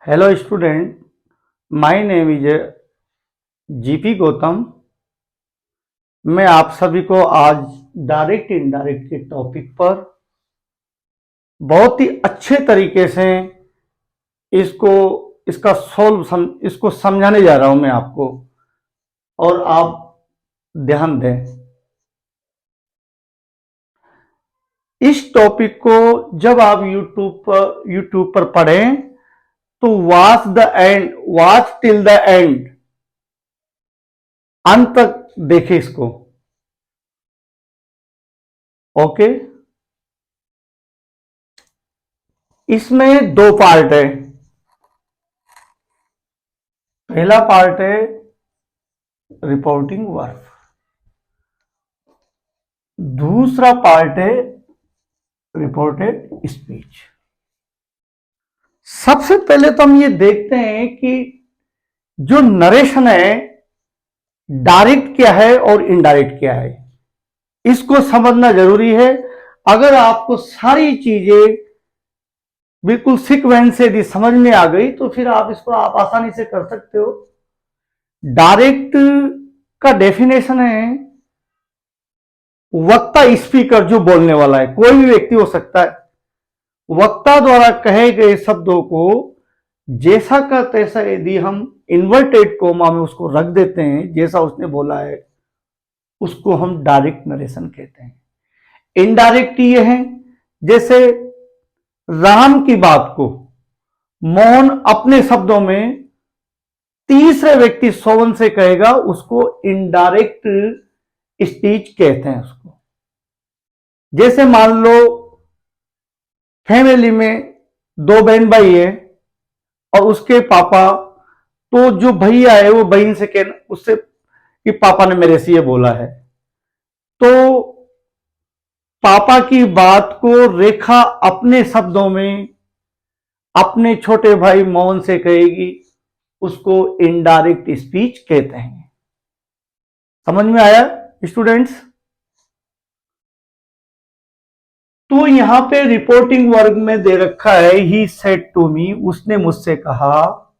Hello student, my name is GP Gautam. मैं आप सभी को आज डायरेक्ट इनडायरेक्ट के टॉपिक पर बहुत ही अच्छे तरीके से इसको इसको समझाने जा रहा हूं मैं आपको, और आप ध्यान दें। इस टॉपिक को जब आप यूट्यूब पर पढ़ें तो वॉच टिल द एंड, अंत तक देखें इसको। ओके, इसमें दो पार्ट है। पहला पार्ट है रिपोर्टिंग वर्ब, दूसरा पार्ट है रिपोर्टेड स्पीच। सबसे पहले तो हम ये देखते हैं कि जो नरेशन है, डायरेक्ट क्या है और इनडायरेक्ट क्या है, इसको समझना जरूरी है। अगर आपको सारी चीजें बिल्कुल सीक्वेंस से यदि समझ में आ गई तो फिर आप आसानी से कर सकते हो। डायरेक्ट का डेफिनेशन है वक्ता, स्पीकर, जो बोलने वाला है, कोई भी व्यक्ति हो सकता है। वक्ता द्वारा कहे गए शब्दों को जैसा का तैसा यदि हम इन्वर्टेड कोमा में उसको रख देते हैं, जैसा उसने बोला है, उसको हम डायरेक्ट नरेशन कहते हैं। इनडायरेक्ट ये है, जैसे राम की बात को मोहन अपने शब्दों में तीसरे व्यक्ति सोवन से कहेगा, उसको इनडायरेक्ट स्पीच कहते हैं उसको। जैसे मान लो फैमिली में दो बहन भाई है और उसके पापा, तो जो भैया है वो बहन से कहना उससे कि पापा ने मेरे से ये बोला है, तो पापा की बात को रेखा अपने शब्दों में अपने छोटे भाई मोहन से कहेगी, उसको इनडायरेक्ट स्पीच कहते हैं। समझ में आया स्टूडेंट्स? तो यहां पे रिपोर्टिंग वर्ग में दे रखा है ही सेड टू मी, उसने मुझसे कहा,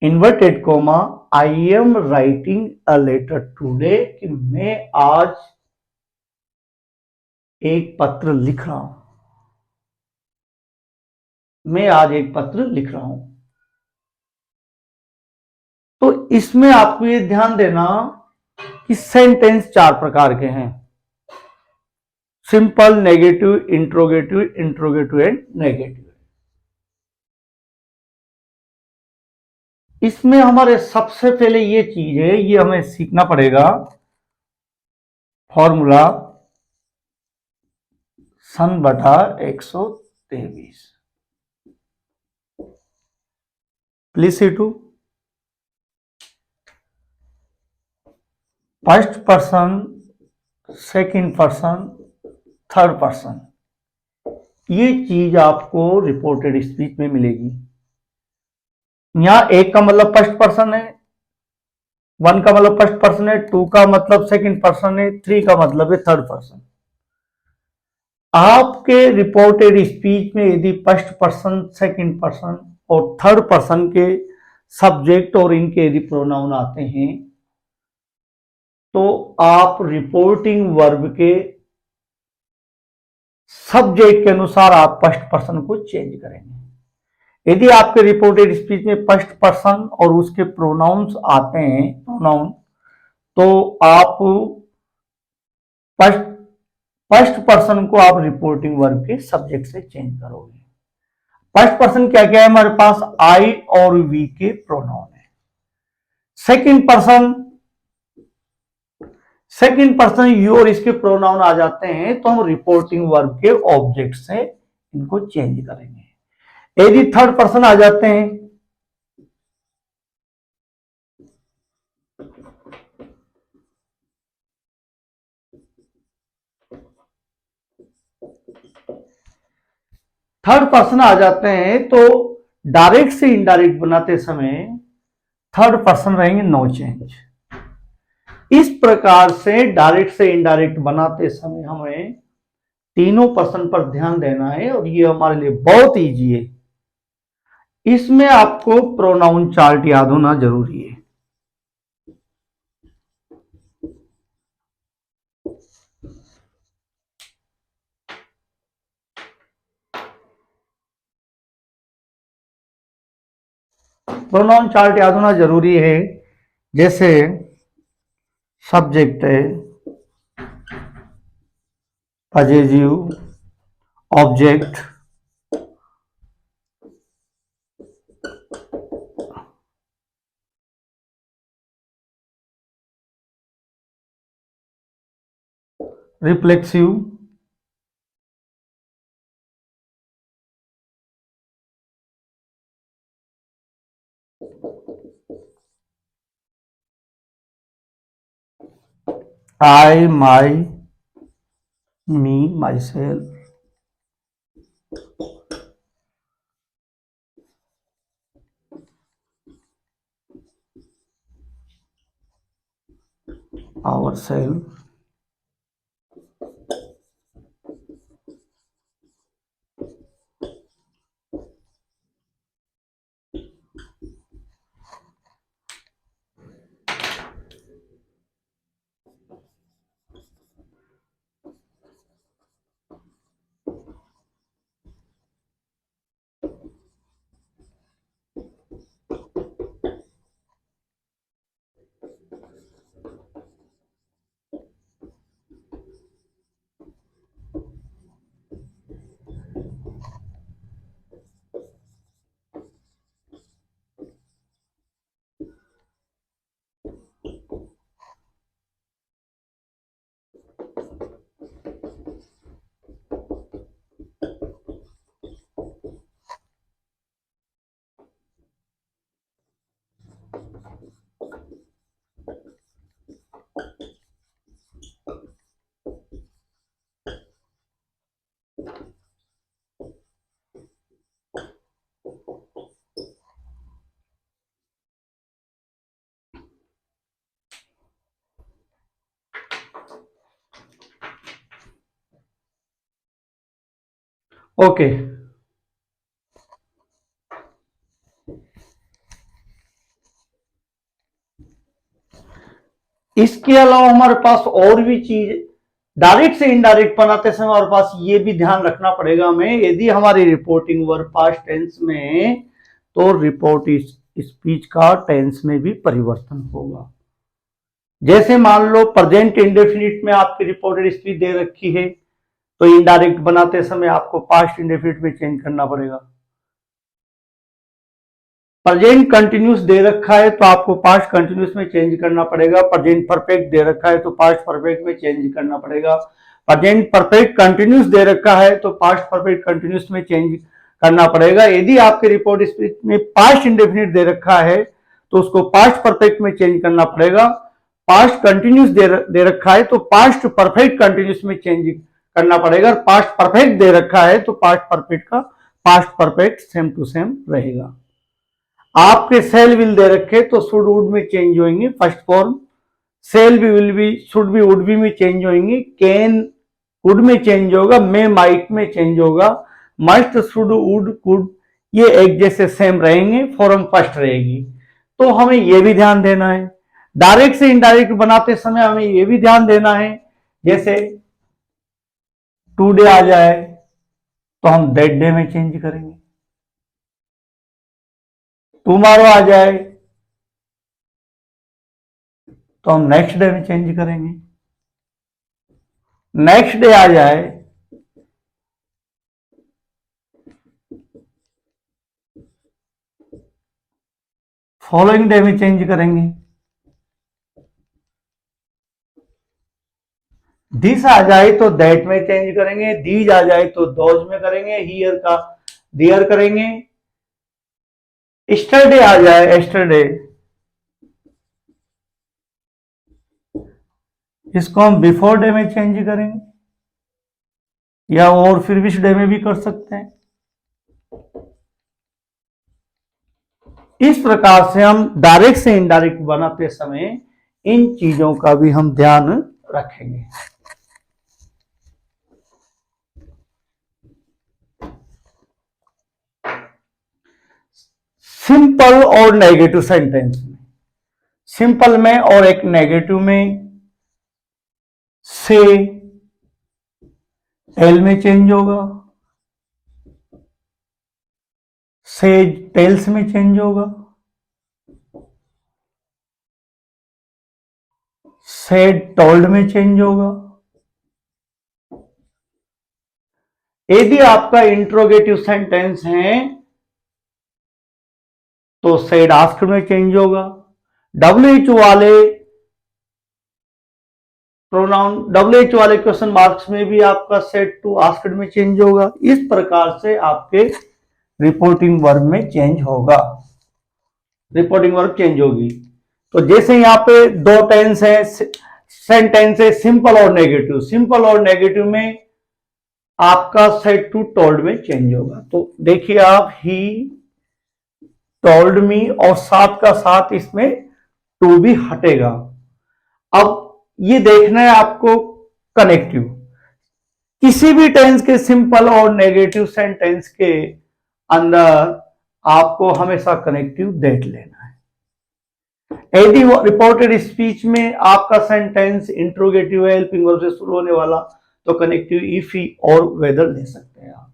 inverted comma, I am writing a letter today, कि मैं आज एक पत्र लिख रहा हूं। मैं आज एक पत्र लिख रहा हूं। तो इसमें आपको ये ध्यान देना कि सेंटेंस चार प्रकार के हैं: simple, negative, interrogative, interrogative and negative. इसमें हमारे सबसे पहले ये चीज है, ये हमें सीखना पड़ेगा, फॉर्मूला सन बटा 123। Please see to, first person, second person, third person. ये चीज आपको रिपोर्टेड स्पीच में मिलेगी। यहां एक का मतलब फर्स्ट पर्सन है, वन का मतलब फर्स्ट पर्सन है, टू का मतलब सेकंड पर्सन है, थ्री का मतलब है थर्ड पर्सन। आपके रिपोर्टेड स्पीच में यदि फर्स्ट पर्सन, सेकंड पर्सन और थर्ड पर्सन के सब्जेक्ट और इनके यदि प्रोनाउन आते हैं, तो आप रिपोर्टिंग वर्ब के सब्जेक्ट के अनुसार आप फर्स्ट पर्सन को चेंज करेंगे। यदि आपके रिपोर्टेड स्पीच में फर्स्ट पर्सन और उसके प्रोनाउंस आते हैं, प्रोनाउन, तो आप फर्स्ट पर्सन को आप रिपोर्टिंग वर्ब के सब्जेक्ट से चेंज करोगे। फर्स्ट पर्सन क्या क्या है हमारे पास? आई और वी के प्रोनाउन है। सेकंड पर्सन यू और इसके प्रोनाउन आ जाते हैं, तो हम रिपोर्टिंग वर्ब के ऑब्जेक्ट से इनको चेंज करेंगे। यदि थर्ड पर्सन आ जाते हैं, तो डायरेक्ट से इनडायरेक्ट बनाते समय थर्ड पर्सन रहेंगे नो चेंज। इस प्रकार से डायरेक्ट से इनडायरेक्ट बनाते समय हमें तीनों पर्सन पर ध्यान देना है, और ये हमारे लिए बहुत इजी है। इसमें आपको प्रोनाउन चार्ट याद होना जरूरी है। प्रोनाउन चार्ट याद होना जरूरी है। जैसे सब्जेक्ट है, possessive, object, reflexive, I, my, me, myself, ourself, okay. इसके अलावा हमारे पास और भी चीज, डायरेक्ट से इनडायरेक्ट बनाते समय हमारे पास ये भी ध्यान रखना पड़ेगा हमें, यदि हमारी रिपोर्टिंग वर्ब पास्ट टेंस में, तो रिपोर्ट स्पीच का टेंस में भी परिवर्तन होगा। जैसे मान लो प्रेजेंट इंडेफिनिट में आपकी रिपोर्टेड स्पीच दे रखी है, तो इनडायरेक्ट बनाते समय आपको पास्ट इंडेफिनिट में चेंज करना पड़ेगा। प्रेजेंट कंटिन्यूस दे रखा है तो आपको पास्ट कंटिन्यूस में चेंज करना पड़ेगा। प्रेजेंट परफेक्ट दे रखा है तो पास्ट परफेक्ट में चेंज करना पड़ेगा। प्रेजेंट परफेक्ट कंटिन्यूस दे रखा है तो पास्ट परफेक्ट कंटिन्यूस में चेंज करना पड़ेगा। यदि आपके रिपोर्ट स्पीच में पास्ट इंडेफिनिट दे रखा है तो उसको पास्ट परफेक्ट में चेंज करना पड़ेगा। पास्ट कंटिन्यूस दे रखा है तो पास्ट परफेक्ट कंटिन्यूस में चेंज करना पड़ेगा। पास्ट परफेक्ट दे रखा है तो पास्ट परफेक्ट का past perfect same to same रहेगा। आपके सेल विल दे रखे तो शुड वुड में चेंज होंगे फर्स्ट फॉर्म, सेल भी विल भी शुड भी वुड भी में चेंज होंगे, कैन कुड में चेंज होगा, मे माइट में चेंज होगा, मस्ट शुड वुड कुड ये एक जैसे सेम रहेंगे, फॉर्म फर्स्ट रहेगी। तो हमें यह भी ध्यान देना है। डायरेक्ट से इनडायरेक्ट बनाते समय हमें यह भी ध्यान देना है, जैसे टुडे आ जाए तो हम दैट डे में चेंज करेंगे, टुमारो आ जाए तो हम नेक्स्ट डे में चेंज करेंगे, नेक्स्ट डे आ जाए फॉलोइंग डे में चेंज करेंगे। दिस आ जाए तो दैट में चेंज करेंगे, दीज आ जाए तो दोज में करेंगे, हियर का दियर करेंगे। एस्टरडे आ जाए एस्टरडे, इसको हम बिफोर डे में चेंज करेंगे, या और फिर विच डे में भी कर सकते हैं। इस प्रकार से हम डायरेक्ट से इनडायरेक्ट बनाते समय इन चीजों का भी हम ध्यान रखेंगे। सिंपल और नेगेटिव सेंटेंस में, सिंपल में और एक नेगेटिव में से टेल में चेंज होगा, से टेल्स में चेंज होगा, सेड टोल्ड में चेंज होगा। यदि आपका इंट्रोगेटिव सेंटेंस है तो सेड आस्क्ड में चेंज होगा। WH वाले प्रोनाउन, WH वाले क्वेश्चन मार्क्स में भी आपका सेड टू आस्क्ड में चेंज होगा। इस प्रकार से आपके रिपोर्टिंग वर्ब में चेंज होगा, रिपोर्टिंग वर्ब चेंज होगी। तो जैसे यहां पे दो टेंस है, सेंटेंस है सिंपल और नेगेटिव, सिंपल और नेगेटिव में आपका सेड टू टोल्ड में चेंज होगा। तो देखिए आप, ही टोल्ड मी और साथ का साथ इसमें टू भी हटेगा। अब ये देखना है आपको कनेक्टिव, किसी भी टेंस के सिंपल और नेगेटिव सेंटेंस के अंदर आपको हमेशा कनेक्टिव देख लेना है। यदि रिपोर्टेड स्पीच में आपका सेंटेंस इंट्रोगेटिव है, हेल्पिंग वर्ब से शुरू होने वाला, तो कनेक्टिव इफ ही और वेदर ले सकते हैं आप।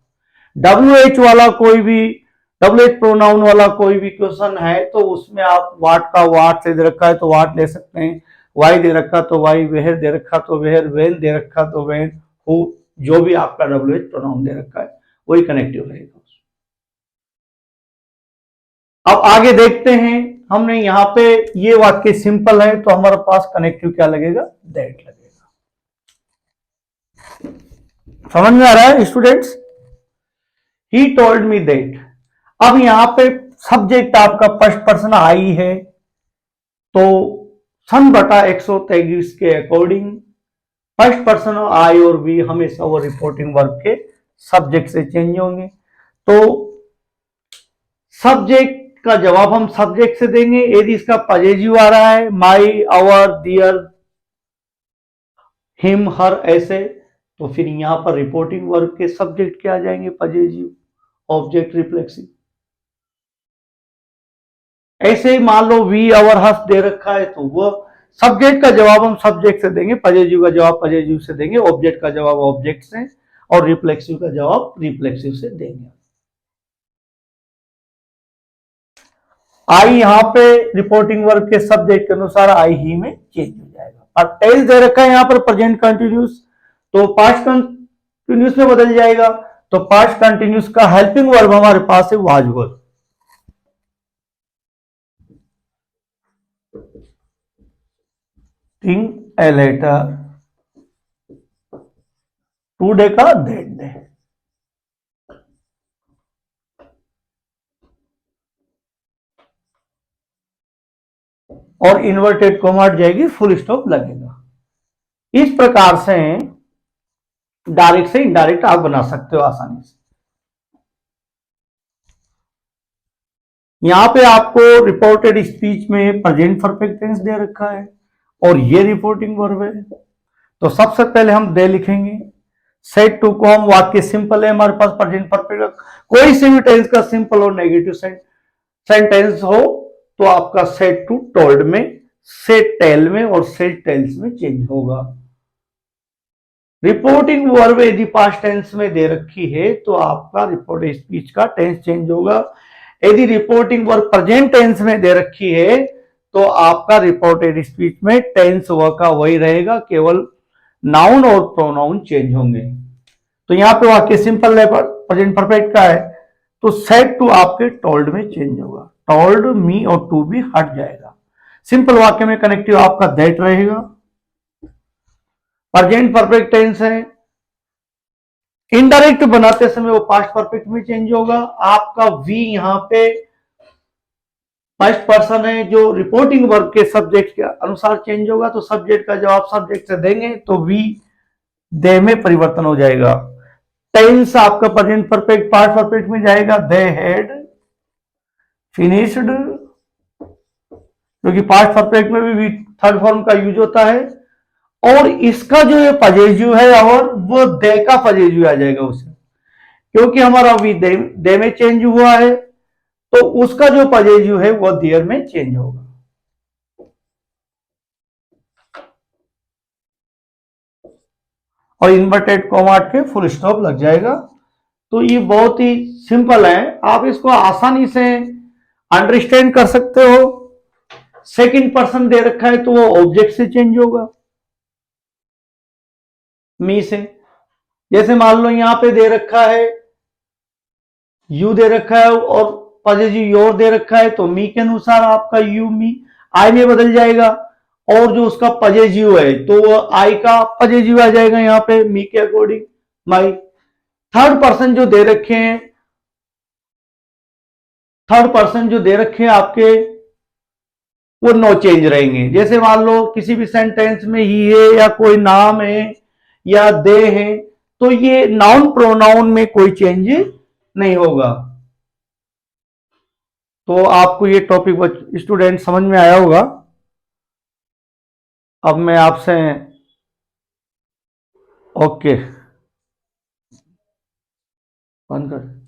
WH वाला कोई भी, WH प्रोनाउन वाला कोई भी क्वेश्चन है तो उसमें आप वाट का वाट से दे रखा है तो वाट ले सकते हैं, वाई दे रखा तो वाई, वेहर दे रखा तो वेहर, वेन दे रखा तो वेन, हु, जो भी आपका WH प्रोनाउन दे रखा है वही कनेक्टिव रहेगा। अब आगे देखते हैं, हमने यहां पे ये वाक्य सिंपल है तो हमारे पास कनेक्टिव क्या लगेगा, दैट लगेगा। समझ में आ रहा है students? He told me that. अब यहां पे सब्जेक्ट आपका फर्स्ट पर्सन आई है तो सन बटा 123 के अकॉर्डिंग फर्स्ट पर्सन आई और बी हमेशा वो रिपोर्टिंग वर्ब के सब्जेक्ट से चेंज होंगे। तो सब्जेक्ट का जवाब हम सब्जेक्ट से देंगे। यदि इसका पजेजिव आ रहा है, माई, आवर, दियर, हिम, हर, ऐसे, तो फिर यहां पर रिपोर्टिंग वर्ब के सब्जेक्ट क्या आ जाएंगे, पजेजिव, ऑब्जेक्ट, रिफ्लेक्सिव। ऐसे ही मान लो वी, आवर, हस दे रखा है तो वो सब्जेक्ट का जवाब हम सब्जेक्ट से देंगे, पजेजिव का जवाब पजेजिव से देंगे, ऑब्जेक्ट का जवाब ऑब्जेक्ट से और रिफ्लेक्सिव का जवाब रिफ्लेक्सिव से देंगे। आई यहां पे रिपोर्टिंग वर्ब के सब्जेक्ट के अनुसार आई ही में चेंज हो जाएगा। और टेल्स दे रखा है यहां पर प्रेजेंट कंटिन्यूस, तो पास्ट कंटिन्यूस में बदल जाएगा। तो पास्ट कंटिन्यूस का हेल्पिंग वर्ब हमारे पास है was verb. Think a letter, today का दैट डे। और इन्वर्टेड कोमा हट जाएगी, फुल स्टॉप लगेगा। इस प्रकार से डायरेक्ट से इनडायरेक्ट आप बना सकते हो आसानी से। यहां पे आपको रिपोर्टेड स्पीच में प्रेजेंट परफेक्ट टेंस दे रखा है और ये रिपोर्टिंग वर्ब है। तो सबसे पहले हम दे लिखेंगे, सेड टू को हम वाक्य सिंपल है हमारे पास प्रेजेंट परफेक्ट, कोई से भी टेंस का सिंपल और नेगेटिव सेंटेंस हो तो आपका सेड टू टोल्ड में, सेड टेल में और सेड टेल्स में चेंज होगा। रिपोर्टिंग वर्ब यदि पास्ट टेंस में दे रखी है तो आपका रिपोर्टेड स्पीच का टेंस चेंज होगा। यदि रिपोर्टिंग वर्ब प्रेजेंट टेंस में दे रखी है तो आपका रिपोर्टेड स्पीच में टेंस वर्ब का वही रहेगा, केवल नाउन और प्रोनाउन चेंज होंगे। तो यहां पे वाक्य सिंपल है, प्रेजेंट परफेक्ट का है, तो सेड टू आपके टोल्ड में चेंज होगा। टोल्ड मी और टू भी हट जाएगा। सिंपल वाक्य में कनेक्टिव आपका दैट रहेगा। प्रेजेंट परफेक्ट टेंस है, इनडायरेक्ट बनाते समय वो पास्ट परफेक्ट में चेंज होगा। आपका वी यहां पे फर्स्ट पर्सन है जो रिपोर्टिंग वर्ब के सब्जेक्ट के अनुसार चेंज होगा, तो सब्जेक्ट का जवाब सब्जेक्ट से देंगे तो वी दे में परिवर्तन हो जाएगा। टेंस आपका प्रेजेंट परफेक्ट पास्ट परफेक्ट में जाएगा, दे हैड फिनिश्ड, क्योंकि पास्ट परफेक्ट में भी थर्ड फॉर्म का यूज होता है। और इसका जो ये पजेजिव है और वो दे का पजेजिव आ जाएगा उसे, क्योंकि हमारा वी दे में चेंज हुआ है तो उसका जो पजेजिव है वो देयर में चेंज होगा। और इन्वर्टेड कॉमा के फुल स्टॉप लग जाएगा। तो ये बहुत ही सिंपल है, आप इसको आसानी से अंडरस्टैंड कर सकते हो। सेकंड पर्सन दे रखा है तो वो ऑब्जेक्ट से चेंज होगा, मी से। जैसे मान लो यहां पे दे रखा है यू दे रखा है और पॉजिटिव योर दे रखा है, तो मी के अनुसार आपका यू मी आई में बदल जाएगा। और जो उसका पॉजिटिव है तो वो आई का पॉजिटिव आ जाएगा यहां पे मी के अकॉर्डिंग माई। थर्ड पर्सन जो दे रखे हैं, थर्ड पर्सन जो दे रखे हैं आपके, वो नो चेंज रहेंगे। जैसे मान लो किसी भी सेंटेंस में ही है या कोई नाम है या दे है, तो ये नाउन प्रोनाउन में कोई चेंज नहीं होगा। तो आपको ये टॉपिक स्टूडेंट समझ में आया होगा। अब मैं आपसे ओके बंद कर।